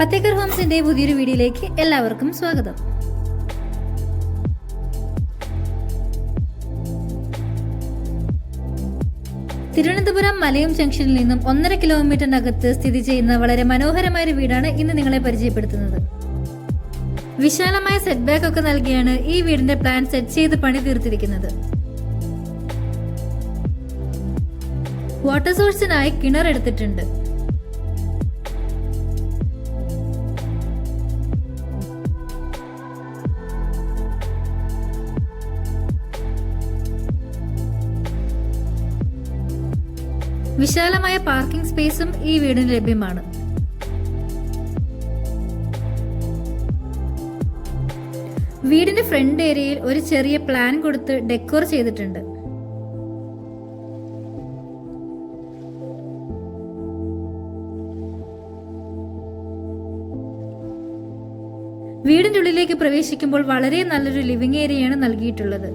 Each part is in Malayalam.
പത്തേക്കർ ഹോംസിന്റെ പുതിയൊരു വീഡിയോയിലേക്ക് എല്ലാവർക്കും സ്വാഗതം. തിരുവനന്തപുരം മലയും ജംഗ്ഷനിൽ നിന്നും 1.5 കിലോമീറ്ററിനകത്ത് സ്ഥിതി ചെയ്യുന്ന വളരെ മനോഹരമായ ഒരു വീടാണ് ഇന്ന് നിങ്ങളെ പരിചയപ്പെടുത്തുന്നത്. വിശാലമായ സെറ്റ് ബാക്ക് ഒക്കെ നൽകിയാണ് ഈ വീടിന്റെ പ്ലാൻ സെറ്റ് ചെയ്ത് പണി തീർത്തിരിക്കുന്നത്. വാട്ടർ സോഴ്സിനായി കിണർ എടുത്തിട്ടുണ്ട്. വിശാലമായ പാർക്കിംഗ് സ്പേസും ഈ വീടിന് ലഭ്യമാണ്. വീടിന്റെ ഫ്രണ്ട് ഏരിയയിൽ ഒരു ചെറിയ പ്ലാൻ കൊടുത്ത് ഡെക്കോർ ചെയ്തിട്ടുണ്ട്. വീടിന്റെ ഉള്ളിലേക്ക് പ്രവേശിക്കുമ്പോൾ വളരെ നല്ലൊരു ലിവിംഗ് ഏരിയയാണ് നൽകിയിട്ടുള്ളത്.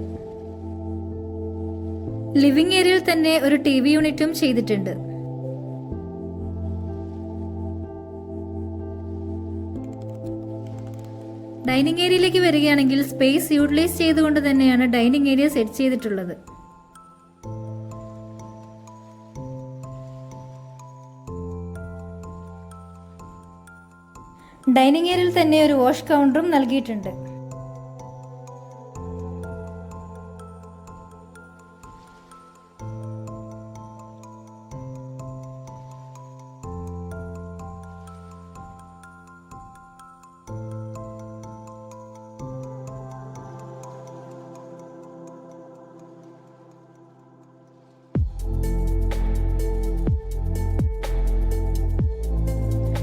ലിവിംഗ് ഏരിയയിൽ തന്നെ ഒരു TV യൂണിറ്റും ചെയ്തിട്ടുണ്ട്. ഡൈനിങ് ഏരിയയിലേക്ക് വരികയാണെങ്കിൽ സ്പേസ് യൂട്ടിലൈസ് ചെയ്തുകൊണ്ട് തന്നെയാണ് ഡൈനിങ് ഏരിയ സെറ്റ് ചെയ്തിട്ടുള്ളത്. ഡൈനിങ് ഏരിയയിൽ തന്നെ ഒരു വാഷ് കൗണ്ടറും നൽകിയിട്ടുണ്ട്.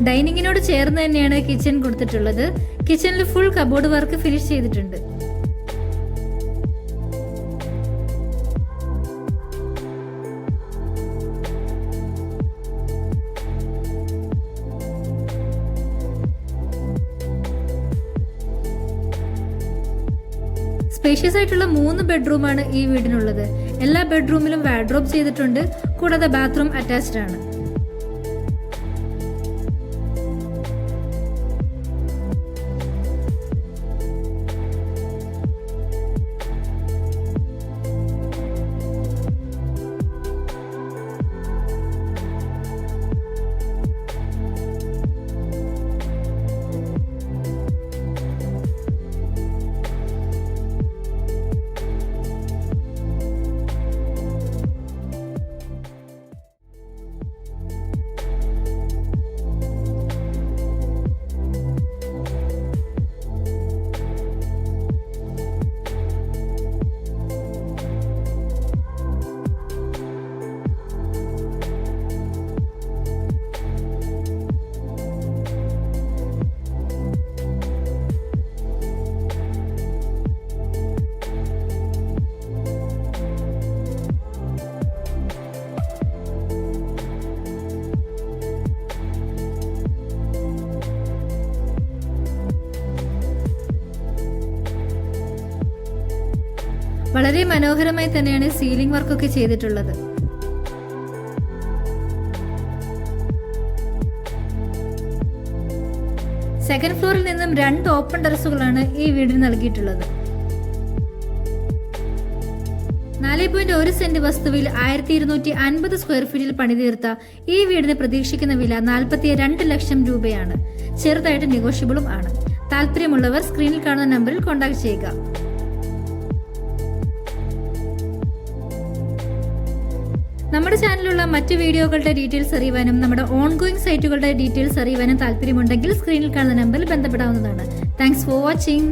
ഡൈനിങ്ങിനോട് ചേർന്ന് തന്നെയാണ് കിച്ചൺ കൊടുത്തിട്ടുള്ളത്. കിച്ചണിൽ ഫുൾ കബോർഡ് വർക്ക് ഫിനിഷ് ചെയ്തിട്ടുണ്ട്. സ്പേഷ്യസ് ആയിട്ടുള്ള 3 ബെഡ്റൂമാണ് ഈ വീടിനുള്ളത്. എല്ലാ ബെഡ്റൂമിലും വാർഡ്രോബ് ചെയ്തിട്ടുണ്ട്. കൂടാതെ ബാത്റൂം അറ്റാച്ച്ഡ് ആണ്. വളരെ മനോഹരമായി തന്നെയാണ് സീലിംഗ് വർക്കൊക്കെ ചെയ്തിട്ടുള്ളത്. സെക്കൻഡ് ഫ്ലോറിൽ നിന്നും 2 ഓപ്പൺ ടെറസുകളാണ് ഈ വീടിന് നൽകിയിട്ടുള്ളത്. 4.1 സെന്റ് വസ്തുവിൽ 1250 സ്ക്വയർ ഫീറ്റിൽ പണിതീർത്ത ഈ വീടിന് പ്രതീക്ഷിക്കുന്ന വില 42 ലക്ഷം രൂപയാണ്. ചെറുതായിട്ട് നെഗോഷ്യബിളും ആണ്. താല്പര്യമുള്ളവർ സ്ക്രീനിൽ കാണുന്ന നമ്പറിൽ കോൺടാക്ട് ചെയ്യുക. നമ്മുടെ ചാനലിലുള്ള മറ്റ് വീഡിയോകളുടെ ഡീറ്റെയിൽസ് അറിയുവാനും നമ്മുടെ ഓൺഗോയിങ് സൈറ്റുകളുടെ ഡീറ്റെയിൽസ് അറിയുവാനും താല്പര്യമുണ്ടെങ്കിൽ സ്ക്രീനിൽ കാണുന്ന നമ്പറിൽ ബന്ധപ്പെടാവുന്നതാണ്. Thanks for watching.